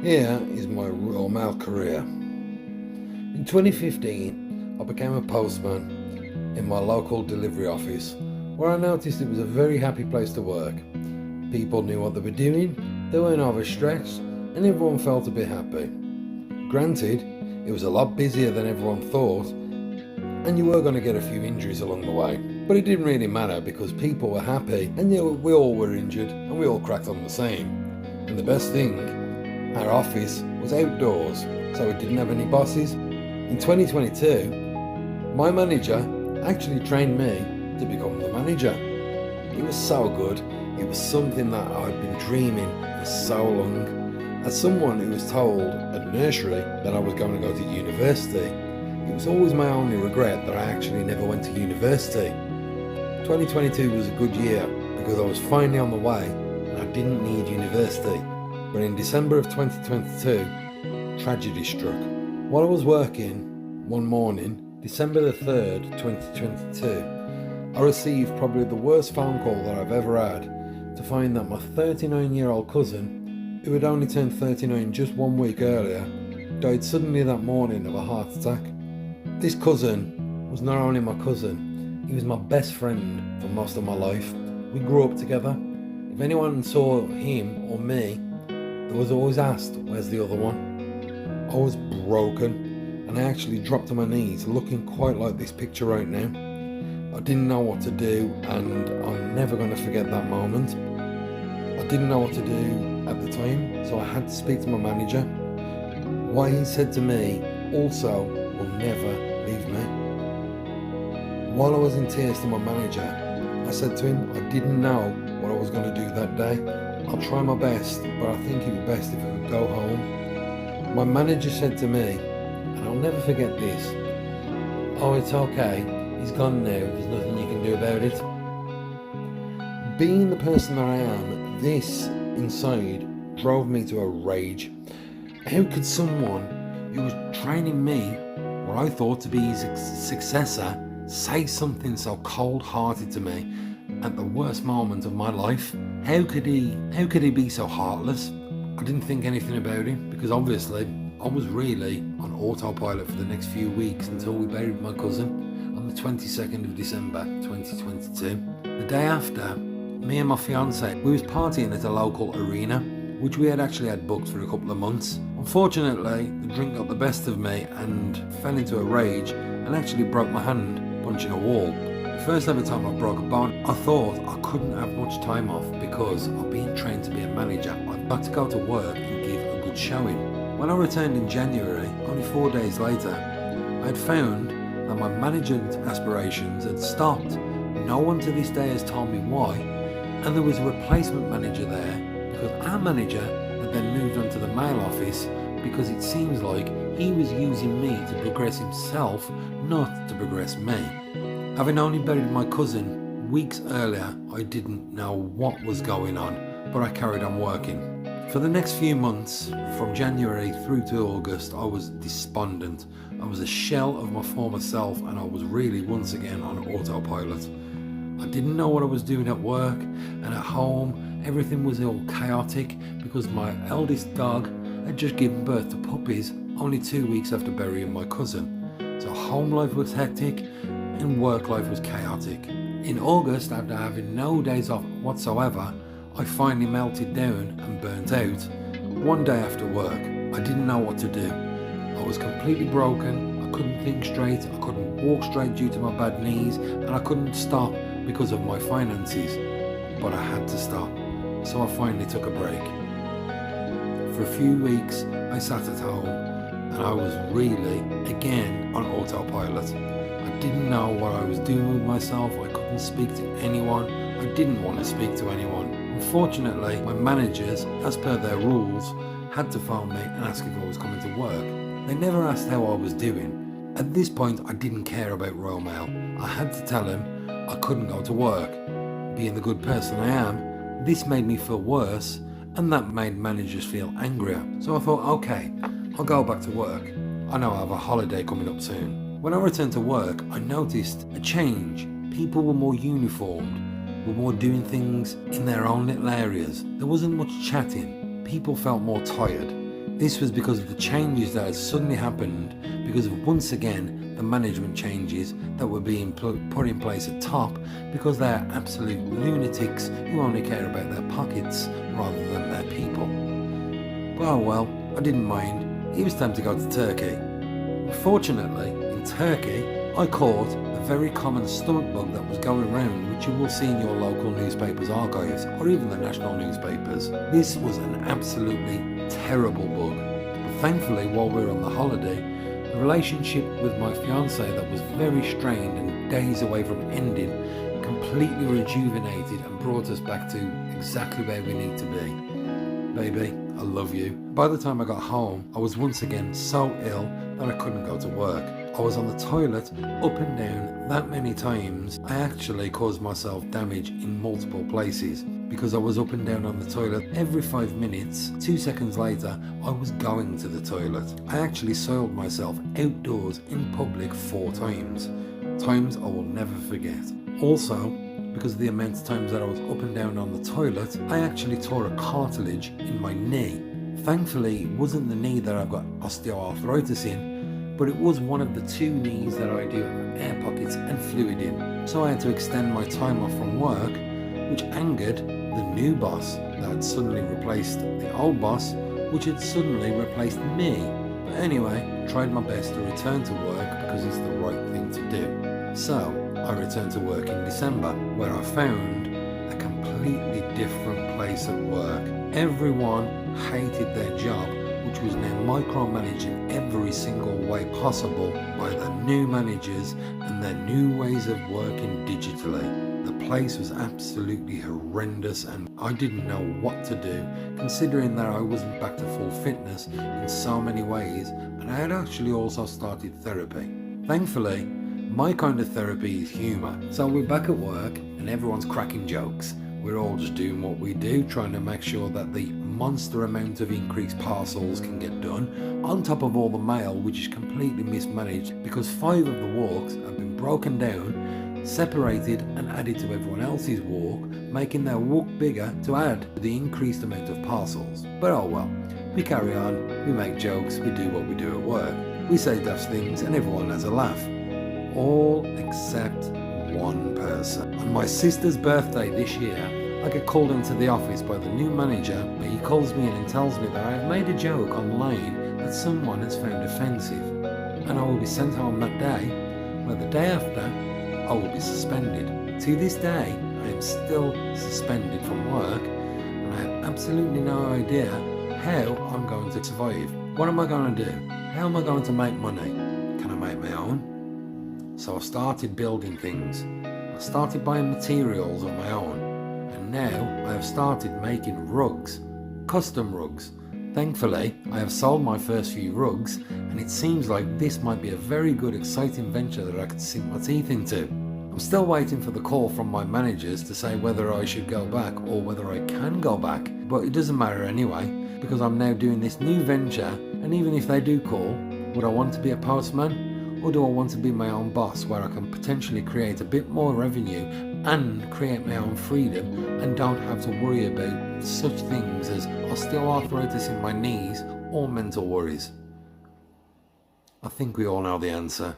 Here is my Royal Mail career. In 2015, I became a postman in my local delivery office, where I noticed it was a very happy place to work. People knew what they were doing, they weren't overstretched, and everyone felt a bit happy. Granted, it was a lot busier than everyone thought, and you were going to get a few injuries along the way. But it didn't really matter because people were happy, and we all were injured, and we all cracked on the same. And the best thing, our office was outdoors, so it didn't have any bosses. In 2022, my manager actually trained me to become the manager. It was so good. It was something that I'd been dreaming for so long. As someone who was told at nursery that I was going to go to university, it was always my only regret that I actually never went to university. 2022 was a good year because I was finally on the way and I didn't need university. But in December of 2022, tragedy struck. While I was working one morning, December the 3rd, 2022, I received probably the worst phone call that I've ever had to find that my 39-year-old cousin, who had only turned 39 just 1 week earlier, died suddenly that morning of a heart attack. This cousin was not only my cousin, he was my best friend for most of my life. We grew up together. If anyone saw him or me, they was always asked, where's the other one? I was broken, and I actually dropped to my knees looking quite like this picture right now. I didn't know what to do, and I'm never going to forget that moment. I didn't know what to do at the time, so I had to speak to my manager. What he said to me also will never leave me. While I was in tears to my manager, I said to him I didn't know what I was going to do that day. I'll try my best, but I think it would be best if I could go home. My manager said to me, and I'll never forget this, "Oh, it's okay, he's gone now, there's nothing you can do about it." Being the person that I am, this inside drove me to a rage. How could someone who was training me, what I thought to be his successor, say something so cold-hearted to me at the worst moment of my life? How could he be so heartless? I didn't think anything about him because obviously I was really on autopilot for the next few weeks until we buried my cousin on the 22nd of December 2022. The day after, me and my fiance, we was partying at a local arena, which we had actually had booked for a couple of months. Unfortunately, the drink got the best of me and fell into a rage and actually broke my hand punching a wall. The first ever time I broke a bone, I thought I couldn't have much time off because of being trained to be a manager. I've got to go to work and give a good showing. When I returned in January, only 4 days later, I had found that my management aspirations had stopped. No one to this day has told me why, and there was a replacement manager there because our manager had then moved on to the mail office because it seems like he was using me to progress himself, not to progress me. Having only buried my cousin weeks earlier, I didn't know what was going on, but I carried on working. For the next few months, from January through to August, I was despondent. I was a shell of my former self and I was really once again on autopilot. I didn't know what I was doing at work, and at home everything was all chaotic because my eldest dog had just given birth to puppies only 2 weeks after burying my cousin. So home life was hectic and work life was chaotic. In August, after having no days off whatsoever, I finally melted down and burnt out. One day after work, I didn't know what to do. I was completely broken, I couldn't think straight, I couldn't walk straight due to my bad knees, and I couldn't stop because of my finances. But I had to stop, so I finally took a break. For a few weeks, I sat at home, and I was really, again, on autopilot. I didn't know what I was doing with myself, I couldn't speak to anyone, I didn't want to speak to anyone. Unfortunately, my managers, as per their rules, had to phone me and ask if I was coming to work. They never asked how I was doing. At this point, I didn't care about Royal Mail. I had to tell him I couldn't go to work. Being the good person I am, this made me feel worse, and that made managers feel angrier. So I thought, okay, I'll go back to work. I know I have a holiday coming up soon. When I returned to work, I noticed a change. People were more uniformed, were more doing things in their own little areas. There wasn't much chatting. People felt more tired. This was because of the changes that had suddenly happened because of, once again, the management changes that were being put in place at top, because they are absolute lunatics who only care about their pockets rather than their people. But oh well, I didn't mind. It was time to go to Turkey. Fortunately, in Turkey, I caught a very common stomach bug that was going around, which you will see in your local newspapers' archives or even the national newspapers. This was an absolutely terrible bug. But thankfully, while we were on the holiday, the relationship with my fiancée that was very strained and days away from ending completely rejuvenated and brought us back to exactly where we need to be. Baby, I love you. By the time I got home, I was once again so ill that I couldn't go to work. I was on the toilet up and down that many times. I actually caused myself damage in multiple places because I was up and down on the toilet every 5 minutes. 2 seconds later, I was going to the toilet. I actually soiled myself outdoors in public 4 times. Times I will never forget. Also, because of the amount of times that I was up and down on the toilet, I actually tore a cartilage in my knee. Thankfully, it wasn't the knee that I've got osteoarthritis in, but it was one of the 2 knees that I do have air pockets and fluid in. So I had to extend my time off from work, which angered the new boss that had suddenly replaced the old boss, which had suddenly replaced me. But anyway, I tried my best to return to work because it's the right thing to do. So I returned to work in December, where I found a completely different place at work. Everyone hated their job, which was now micromanaged in every single way possible by the new managers and their new ways of working digitally. The place was absolutely horrendous and I didn't know what to do, considering that I wasn't back to full fitness in so many ways, and I had actually also started therapy. Thankfully, my kind of therapy is humour, so we're back at work and everyone's cracking jokes. We're all just doing what we do, trying to make sure that the monster amount of increased parcels can get done, on top of all the mail, which is completely mismanaged because 5 of the walks have been broken down, separated and added to everyone else's walk, making their walk bigger to add to the increased amount of parcels. But oh well, we carry on, we make jokes, we do what we do at work. We say daft things and everyone has a laugh. All except one person. On my sister's birthday this year, I get called into the office by the new manager, but he calls me in and tells me that I have made a joke online that someone has found offensive, and I will be sent home that day, but the day after, I will be suspended. To this day, I am still suspended from work, and I have absolutely no idea how I'm going to survive. What am I going to do? How am I going to make money? Can I make my own? So I started building things. I started buying materials on my own, and now I have started making rugs, custom rugs. Thankfully, I have sold my first few rugs, and it seems like this might be a very good, exciting venture that I could sink my teeth into. I'm still waiting for the call from my managers to say whether I should go back or whether I can go back, but it doesn't matter anyway, because I'm now doing this new venture, and even if they do call, would I want to be a postman? Or do I want to be my own boss, where I can potentially create a bit more revenue and create my own freedom and don't have to worry about such things as osteoarthritis in my knees or mental worries? I think we all know the answer.